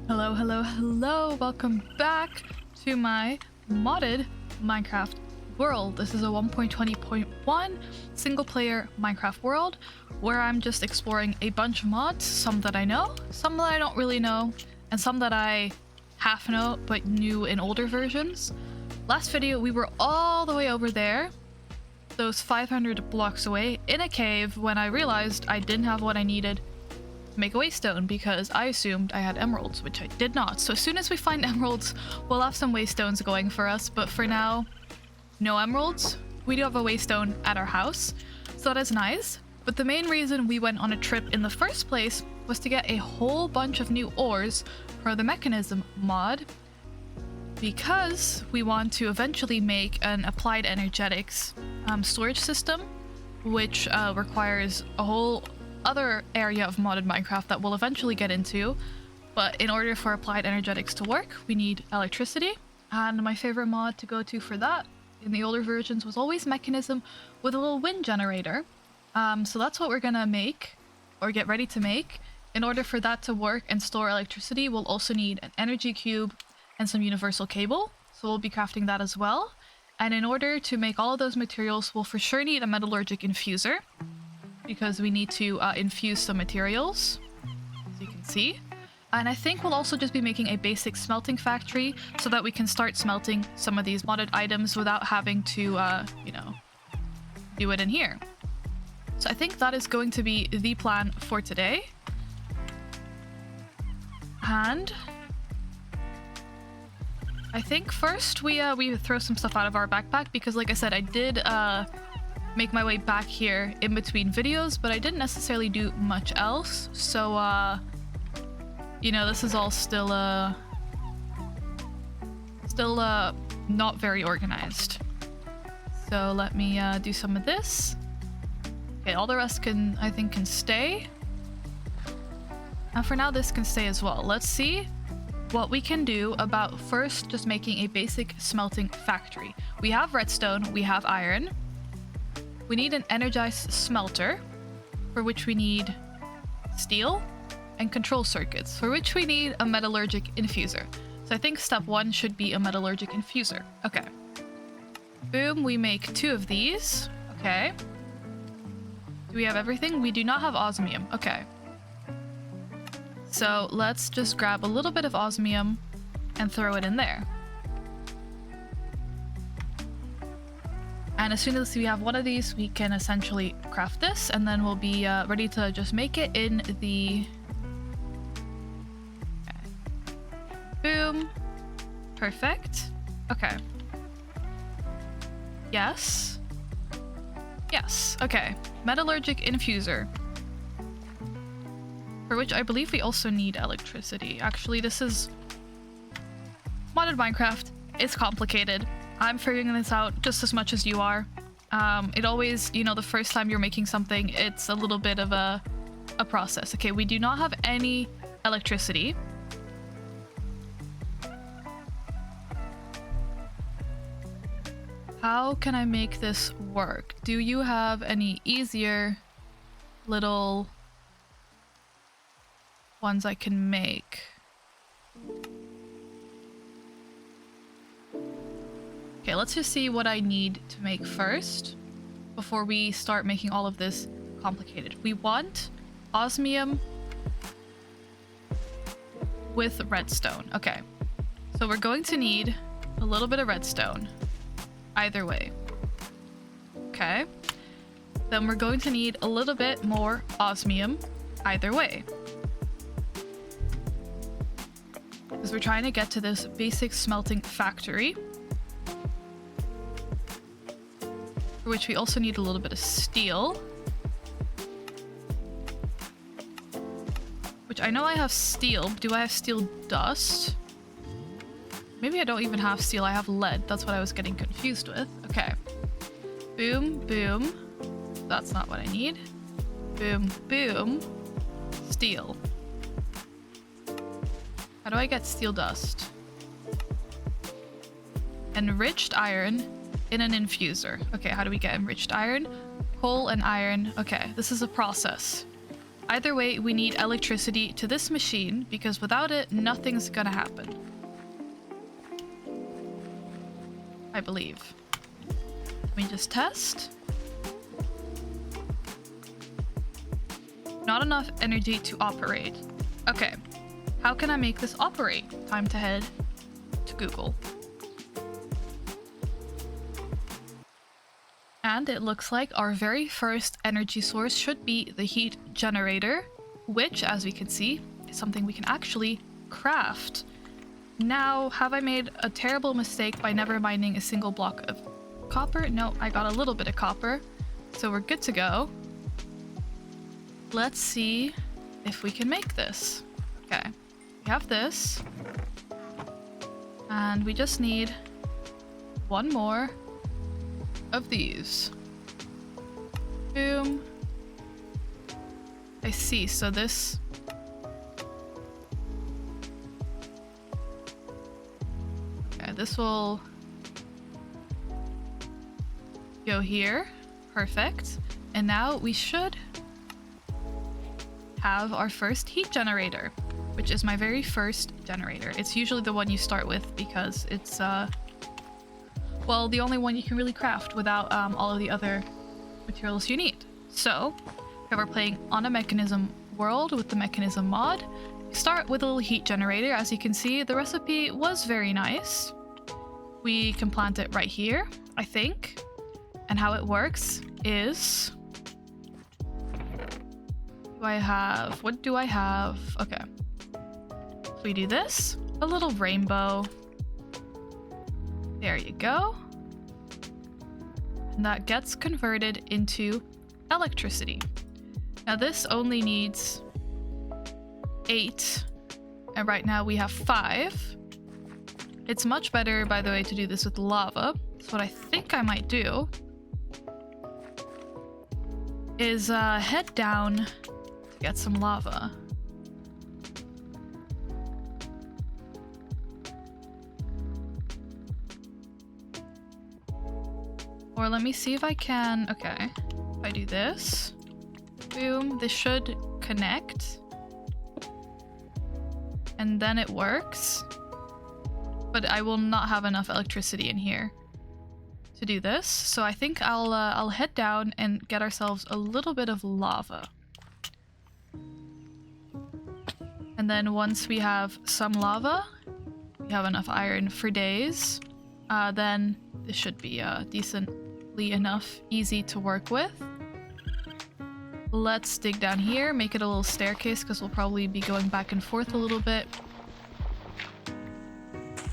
Hello, hello, hello! Welcome back to my modded Minecraft world. This is a 1.20.1 single-player Minecraft world where I'm just exploring a bunch of mods, some that I know, some that I don't really know, and some that I half know but knew in older versions. Last video, we were all the way over there, those 500 blocks away, in a cave when I realized I didn't have what I needed make a waystone because I assumed I had emeralds, which I did not. So as soon as we find emeralds, we'll have some waystones going for us, but for now, no emeralds. We do have a waystone at our house, so that is nice. But the main reason we went on a trip in the first place was to get a whole bunch of new ores for the Mekanism mod, because we want to eventually make an applied energetics storage system, which requires a whole other area of modded Minecraft that we'll eventually get into. But in order for applied energetics to work, we need electricity, and my favorite mod to go to for that in the older versions was always Mekanism with a little wind generator. So that's what we're gonna make, or get ready to make. In order for that to work and store electricity, we'll also need an energy cube and some universal cable, so we'll be crafting that as well. And in order to make all of those materials, we'll for sure need a metallurgic infuser, because we need to infuse some materials, as you can see. And I think we'll also just be making a basic smelting factory so that we can start smelting some of these modded items without having to, you know, do it in here. So I think that is going to be the plan for today. And I think first we throw some stuff out of our backpack, because like I said, I did make my way back here in between videos, but I didn't necessarily do much else. So you know, this is all still not very organized. So let me do some of this. Okay, all the rest I think can stay. And for now, this can stay as well. Let's see what we can do about first just making a basic smelting factory. We have redstone, we have iron. We need an energized smelter, for which we need steel, and control circuits, for which we need a metallurgic infuser. So I think step one should be a metallurgic infuser. Okay. Boom, we make 2 of these. Okay. Do we have everything? We do not have osmium. Okay. So let's just grab a little bit of osmium and throw it in there. And as soon as we have one of these, we can essentially craft this, and then we'll be ready to just make it in the... Okay. Boom. Perfect. Okay. Yes. Yes. Okay. Metallurgic infuser. For which I believe we also need electricity. Actually, this is modded Minecraft. It's complicated. I'm figuring this out just as much as you are. It always, you know, the first time you're making something, it's a little bit of a process. Okay, we do not have any electricity. How can I make this work? Do you have any easier little ones I can make? Okay, let's just see what I need to make first before we start making all of this complicated. We want osmium with redstone. Okay, so we're going to need a little bit of redstone either way. Okay, then we're going to need a little bit more osmium either way, because we're trying to get to this basic smelting factory, for which we also need a little bit of steel, which I know I have steel. Do I have steel dust? Maybe I don't even have steel, I have lead. That's what I was getting confused with. Okay. Boom, boom. That's not what I need. Boom, boom. Steel. How do I get steel dust? Enriched iron in an infuser. Okay, how do we get enriched iron? Coal and iron. Okay, this is a process. Either way, we need electricity to this machine because without it, nothing's gonna happen. I believe. Let me just test. Not enough energy to operate. Okay, how can I make this operate? Time to head to Google. And it looks like our very first energy source should be the heat generator, which, as we can see, is something we can actually craft. Now, have I made a terrible mistake by never mining a single block of copper? No, I got a little bit of copper, so we're good to go. Let's see if we can make this. Okay, we have this. And we just need one more of these. Boom. I see, so this... Okay, this will go here. Perfect. And now we should have our first heat generator, which is my very first generator. It's usually the one you start with because it's well, the only one you can really craft without all of the other materials you need. So, if we're playing on a Mekanism world with the Mekanism mod, we start with a little heat generator. As you can see, the recipe was very nice. We can plant it right here, I think. And how it works is... What do I have? Okay. So we do this. A little rainbow. There you go. And that gets converted into electricity. Now this only needs 8. And right now we have 5. It's much better, by the way, to do this with lava. So what I think I might do is head down to get some lava. Or let me see if I can... Okay, if I do this, boom, this should connect. And then it works. But I will not have enough electricity in here to do this. So I think I'll head down and get ourselves a little bit of lava. And then once we have some lava, we have enough iron for days, then this should be decently enough easy to work with. Let's dig down here, make it a little staircase because we'll probably be going back and forth a little bit.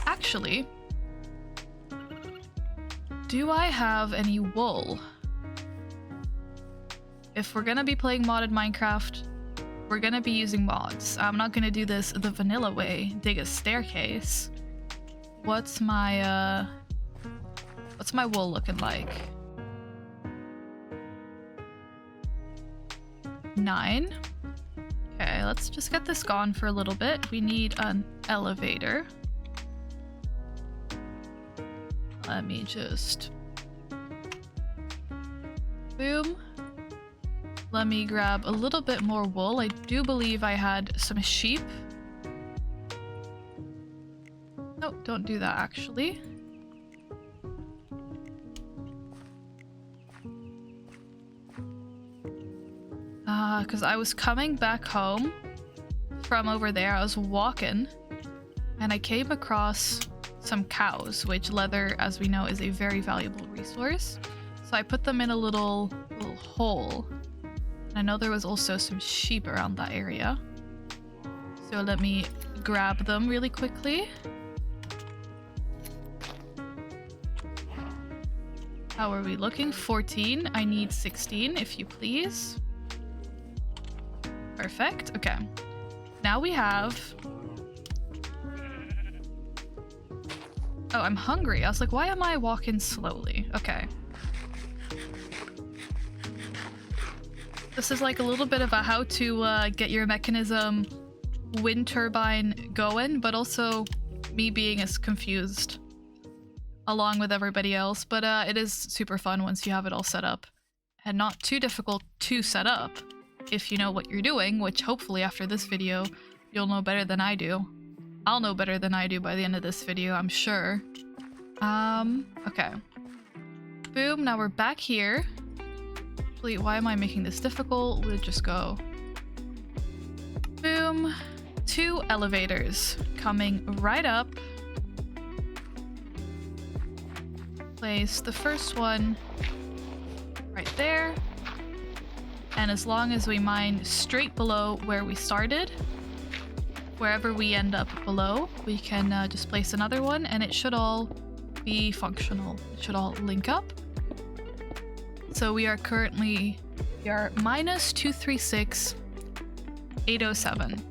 Actually, do I have any wool? If we're gonna be playing modded Minecraft, we're gonna be using mods. I'm not gonna do this the vanilla way, dig a staircase. What's my wool looking like? 9. Okay, let's just get this gone for a little bit. We need an elevator. Let me just... Boom. Let me grab a little bit more wool. I do believe I had some sheep. No, don't do that actually. Because I was coming back home from over there. I was walking and I came across some cows, which leather, as we know, is a very valuable resource. So I put them in a little hole. And I know there was also some sheep around that area. So let me grab them really quickly. How are we looking? 14. I need 16, if you please. Perfect. Okay. Now we have... Oh, I'm hungry. I was like, why am I walking slowly? Okay. This is like a little bit of a how to get your Mekanism wind turbine going, but also me being as confused along with everybody else. But it is super fun once you have it all set up. And not too difficult to set up. if you know what you're doing, which hopefully after this video, you'll know better than I do. I'll know better than I do by the end of this video, I'm sure. Okay. Boom, now we're back here. Actually, why am I making this difficult? We'll just go. Boom. 2 elevators coming right up. Place the first one right there. And as long as we mine straight below where we started, wherever we end up below, we can just place another one and it should all be functional. It should all link up. So we are currently, minus 236,807.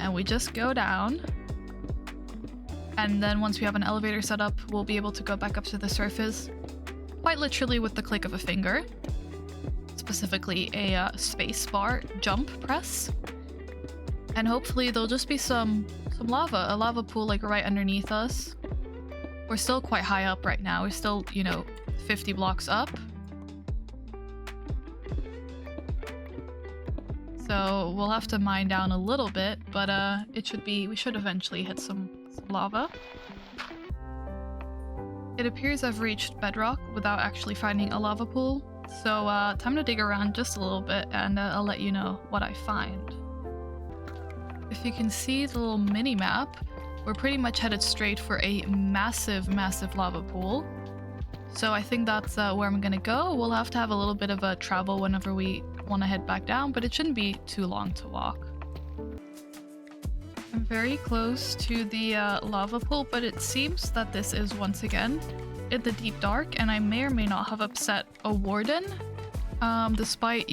And we just go down. And then once we have an elevator set up, we'll be able to go back up to the surface, quite literally with the click of a finger. Specifically a space bar jump press. And hopefully there'll just be some lava, a lava pool like right underneath us. We're still quite high up right now. We're still, 50 blocks up. So we'll have to mine down a little bit, but we should eventually hit some lava. It appears I've reached bedrock without actually finding a lava pool. So time to dig around just a little bit and I'll let you know what I find. If you can see the little mini map, we're pretty much headed straight for a massive lava pool. So I think that's where I'm gonna go. We'll have to have a little bit of a travel whenever we want to head back down, but it shouldn't be too long to walk. I'm very close to the lava pool, but it seems that this is once again in the deep dark, and I may or may not have upset a warden. Despite,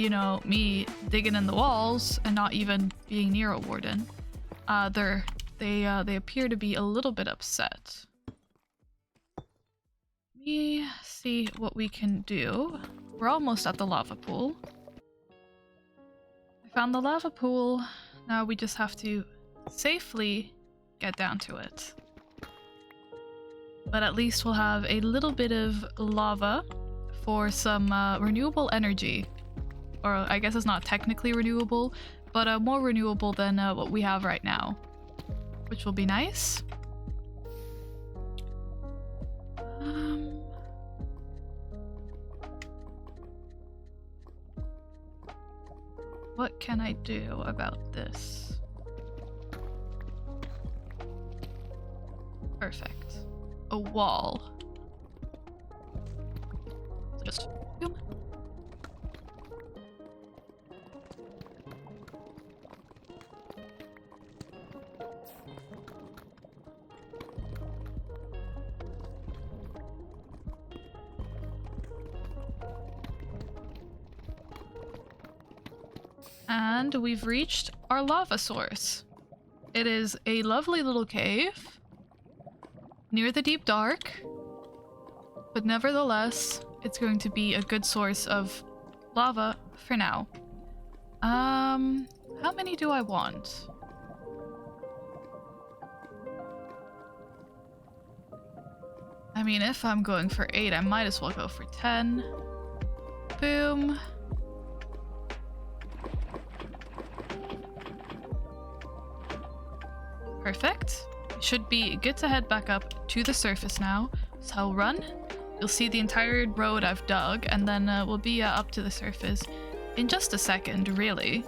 me digging in the walls and not even being near a warden. They appear to be a little bit upset. Let me see what we can do. We're almost at the lava pool. I found the lava pool. Now we just have to safely get down to it. But at least we'll have a little bit of lava for some renewable energy. Or I guess it's not technically renewable, but more renewable than what we have right now. Which will be nice. What can I do about this? Perfect. A wall. Just boom. And we've reached our lava source. It is a lovely little cave near the deep dark, but nevertheless, it's going to be a good source of lava for now. How many do I want? I mean, if I'm going for 8, I might as well go for 10. Boom. Perfect. Should be good to head back up to the surface now. So I'll run. You'll see the entire road I've dug, and then we'll be up to the surface in just a second, really.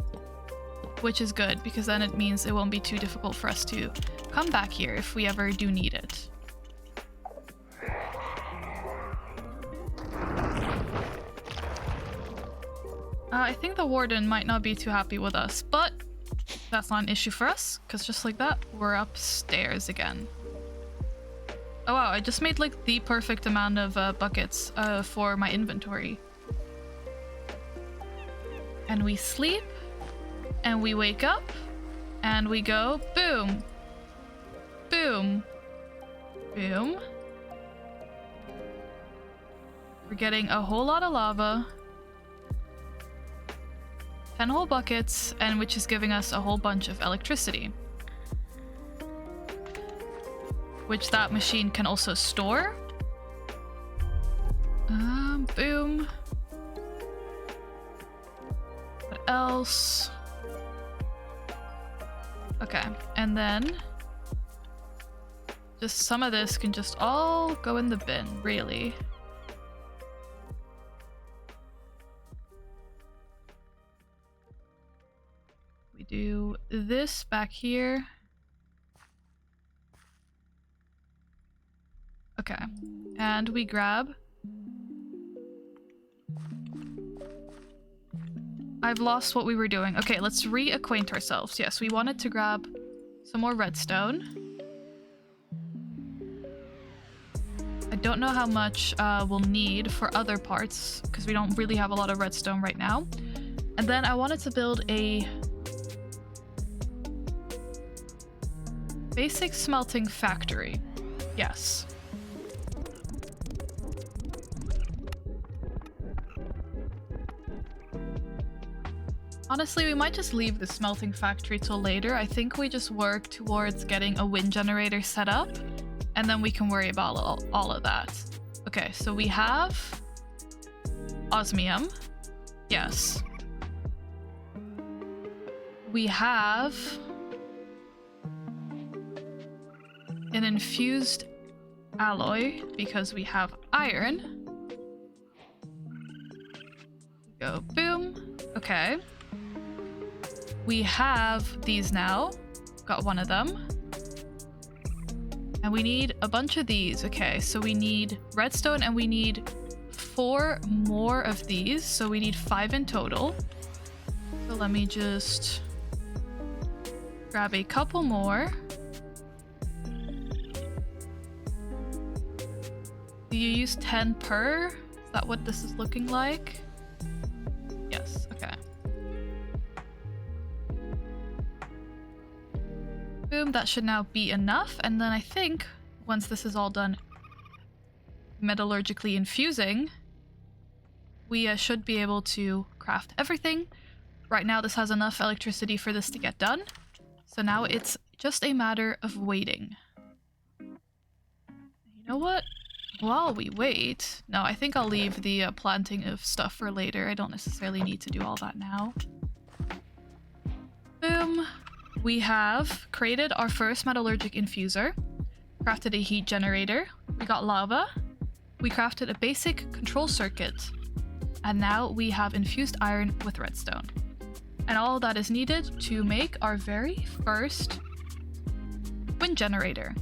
Which is good, because then it means it won't be too difficult for us to come back here if we ever do need it. I think the warden might not be too happy with us, but that's not an issue for us, because just like that, we're upstairs again. Oh wow, I just made like the perfect amount of buckets for my inventory. And we sleep, and we wake up, and we go boom, boom, boom. We're getting a whole lot of lava. 10 whole buckets, and which is giving us a whole bunch of electricity. Which that machine can also store. Boom. else. Okay, and then just some of this can just all go in the bin, really. We do this back here. Okay, and we grab... I've lost what we were doing. Okay, let's reacquaint ourselves. Yes, we wanted to grab some more redstone. I don't know how much we'll need for other parts, because we don't really have a lot of redstone right now. And then I wanted to build a basic smelting factory. Yes. Honestly, we might just leave the smelting factory till later. I think we just work towards getting a wind generator set up, and then we can worry about all of that. Okay, so we have osmium. Yes. We have an infused alloy because we have iron. Go boom. Okay. We have these now. Got one of them. And we need a bunch of these. Okay, so we need redstone and we need 4 more of these. So we need 5 in total. So let me just grab a couple more. Do you use 10 per? Is that what this is looking like? Yes, okay. Boom, that should now be enough. And then I think once this is all done metallurgically infusing, we should be able to craft everything. Right now this has enough electricity for this to get done. So now it's just a matter of waiting. You know what? While we wait... No, I think I'll leave the planting of stuff for later. I don't necessarily need to do all that now. Boom. We have created our first metallurgic infuser, crafted a heat generator, we got lava, we crafted a basic control circuit, and now we have infused iron with redstone. And all that is needed to make our very first wind generator,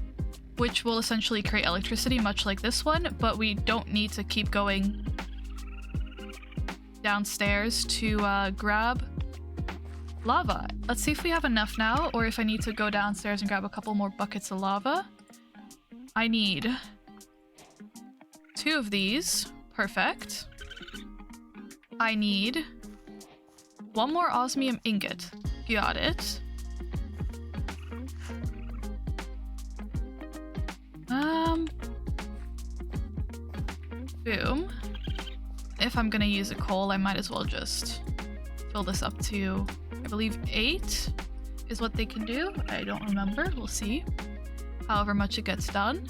which will essentially create electricity much like this one, but we don't need to keep going downstairs to grab lava. Let's see if we have enough now, or if I need to go downstairs and grab a couple more buckets of lava. I need 2 of these. Perfect. I need 1 more osmium ingot. Got it. Boom. If I'm gonna use a coal, I might as well just fill this up to, I believe 8 is what they can do. I don't remember. We'll see. However much it gets done.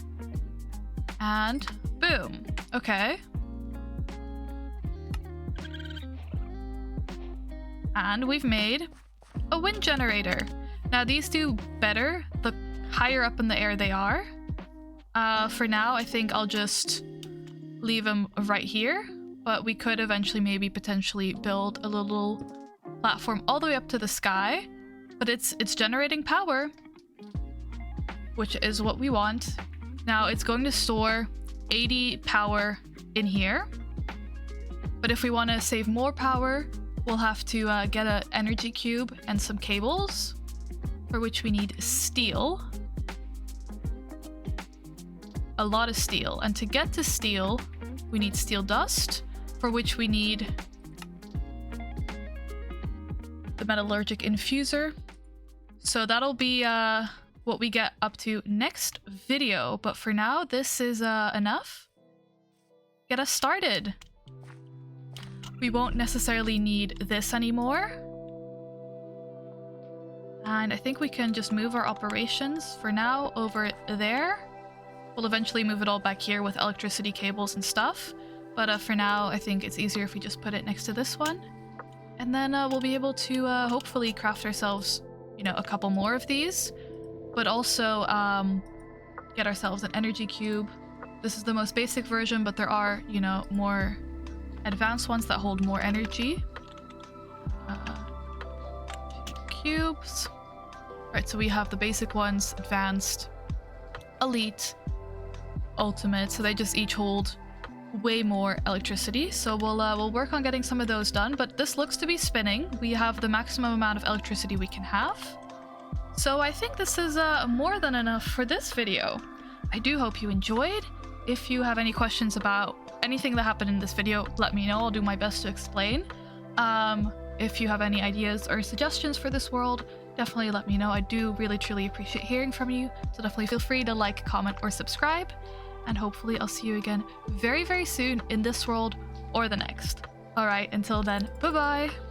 And boom. Okay. And we've made a wind generator. Now these do better the higher up in the air they are. For now, I think I'll just leave them right here. But we could eventually maybe potentially build a little platform all the way up to the sky. But it's generating power, which is what we want. Now it's going to store 80 power in here. But if we want to save more power, we'll have to get an energy cube and some cables, for which we need steel. A lot of steel. And to get to steel, we need steel dust, for which we need the metallurgic infuser. So that'll be what we get up to next video. But for now, this is enough. Get us started. We won't necessarily need this anymore. And I think we can just move our operations for now over there. We'll eventually move it all back here with electricity cables and stuff. But for now, I think it's easier if we just put it next to this one. And then we'll be able to hopefully craft ourselves, you know, a couple more of these, but also get ourselves an energy cube. This is the most basic version, but there are, you know, more advanced ones that hold more energy. Cubes. Alright, so we have the basic ones, advanced, elite, ultimate, so they just each hold way more electricity. So we'll work on getting some of those done, but this looks to be spinning. We have the maximum amount of electricity we can have. So I think this is more than enough for this video. I do hope you enjoyed. If you have any questions about anything that happened in this video, let me know. I'll do my best to explain. If you have any ideas or suggestions for this world, definitely let me know. I do really truly appreciate hearing from you, so definitely feel free to like, comment, or subscribe, and hopefully I'll see you again very, very soon in this world or the next. Alright, until then, bye bye!